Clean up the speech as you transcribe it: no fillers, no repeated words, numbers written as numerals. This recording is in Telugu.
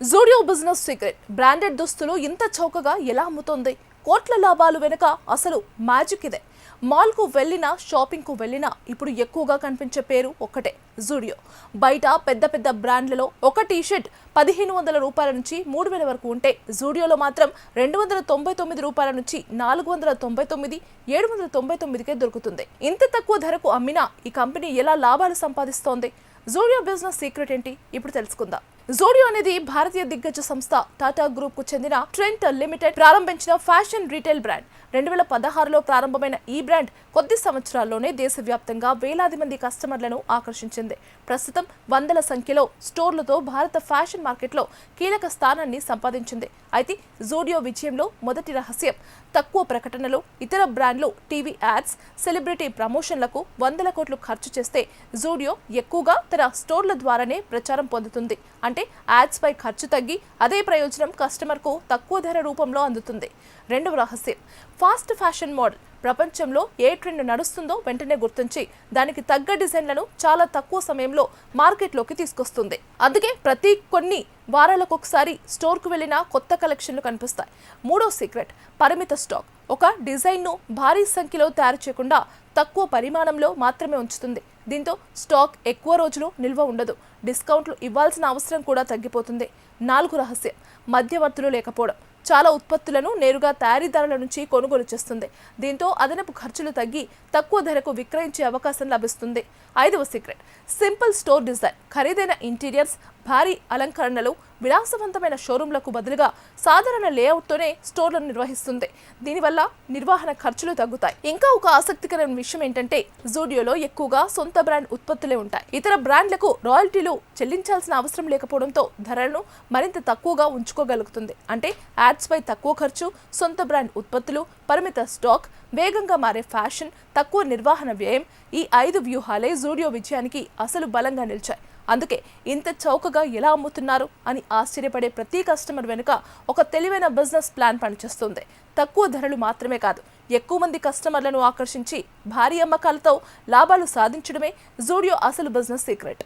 జూడియో బిజినెస్ సీక్రెట్ బ్రాండెడ్ దుస్తులు ఇంత చౌకగా ఎలా అమ్ముతోంది? కోట్ల లాభాలు వెనుక అసలు మ్యాజిక్ ఇదే. మాల్కు వెళ్ళినా షాపింగ్కు వెళ్ళినా ఇప్పుడు ఎక్కువగా కనిపించే పేరు ఒక్కటే, జూడియో. బయట పెద్ద పెద్ద బ్రాండ్లలో ఒక టీషర్ట్ 1500 రూపాయల నుంచి 3000 వరకు ఉంటే జూడియోలో మాత్రం 299 రూపాయల నుంచి 499, 799కే దొరుకుతుంది. ఇంత తక్కువ ధరకు అమ్మినా ఈ కంపెనీ ఎలా లాభాలు సంపాదిస్తోంది? జూడియో బిజినెస్ సీక్రెట్ ఏంటి? ఇప్పుడు తెలుసుకుందాం. జూడియో అనేది భారతీయ దిగ్గజ సంస్థ టాటా గ్రూప్ కు చెందిన ట్రెంట్ లిమిటెడ్ ప్రారంభించిన ఫ్యాషన్ రీటైల్ బ్రాండ్. 2016లో ప్రారంభమైన ఈ బ్రాండ్ కొద్ది సంవత్సరాల్లోనే దేశవ్యాప్తంగా వేలాది మంది కస్టమర్లను ఆకర్షించింది. ప్రస్తుతం వందల సంఖ్యలో స్టోర్లతో భారత ఫ్యాషన్ మార్కెట్లో కీలక స్థానాన్ని సంపాదించింది. అయితే జూడియో విజయంలో మొదటి రహస్యం తక్కువ ప్రకటనలు. ఇతర బ్రాండ్లు టీవీ యాడ్స్, సెలబ్రిటీ ప్రమోషన్లకు వందల కోట్లు ఖర్చు చేస్తే జూడియో ఎక్కువగా తన స్టోర్ల ద్వారానే ప్రచారం పొందుతుంది. అంటే యాడ్స్ పై ఖర్చు తగ్గి అదే ప్రయోజనం కస్టమర్ కు తక్కువ ధర రూపంలో అందుతుంది. రెండవ రహస్యం ఫాస్ట్ ఫ్యాషన్ మోడల్. ప్రపంచంలో ఏ ట్రెండ్ నడుస్తుందో వెంటనే గుర్తించి దానికి తగ్గ డిజైన్లను చాలా తక్కువ సమయంలో మార్కెట్లోకి తీసుకొస్తుంది. అందుకే ప్రతి కొన్ని వారాలకు ఒకసారి స్టోర్కు వెళ్ళిన కొత్త కలెక్షన్లు కనిపిస్తాయి. మూడో సీక్రెట్ పరిమిత స్టాక్. ఒక డిజైన్ను భారీ సంఖ్యలో తయారు చేయకుండా తక్కువ పరిమాణంలో మాత్రమే ఉంచుతుంది. దీంతో స్టాక్ ఎక్కువ రోజులు నిల్వ ఉండదు. డిస్కౌంట్లు ఇవ్వాల్సిన అవసరం కూడా తగ్గిపోతుంది. నాలుగు రహస్యం మధ్యవర్తులు లేకపోవడం. చాలా ఉత్పత్తులను నేరుగా తయారీదారుల నుంచి కొనుగోలు చేస్తుంది. దీంతో అదనపు ఖర్చులు తగ్గి తక్కువ ధరకు విక్రయించే అవకాశం లభిస్తుంది. ఐదవ సీక్రెట్ సింపుల్ స్టోర్ డిజైన్. ఖరీదైన ఇంటీరియర్స్, భారీ అలంకరణలు, విలాసవంతమైన షోరూంలకు బదులుగా సాధారణ లేఅవుట్తోనే స్టోర్లను నిర్వహిస్తుంది. దీనివల్ల నిర్వహణ ఖర్చులు తగ్గుతాయి. ఇంకా ఒక ఆసక్తికరమైన విషయం ఏంటంటే జూడియోలో ఎక్కువగా సొంత బ్రాండ్ ఉత్పత్తులే ఉంటాయి. ఇతర బ్రాండ్లకు రాయల్టీలు చెల్లించాల్సిన అవసరం లేకపోవడంతో ధరలను మరింత తక్కువగా ఉంచుకోగలుగుతుంది. అంటే యాడ్స్ పై తక్కువ ఖర్చు, సొంత బ్రాండ్ ఉత్పత్తులు, పరిమిత స్టాక్, వేగంగా మారే ఫ్యాషన్, తక్కువ నిర్వహణ వ్యయం, ఈ 5 వ్యూహాలే జూడియో విజయానికి అసలు బలంగా నిలిచాయి. అందుకే ఇంత చౌకగా ఎలా అమ్ముతున్నారు అని ఆశ్చర్యపడే ప్రతి కస్టమర్ వెనుక ఒక తెలివైన బిజినెస్ ప్లాన్ పనిచేస్తుంది. తక్కువ ధరలు మాత్రమే కాదు, ఎక్కువ మంది కస్టమర్లను ఆకర్షించి భారీ అమ్మకాలతో లాభాలు సాధించడమే జూడియో అసలు బిజినెస్ సీక్రెట్.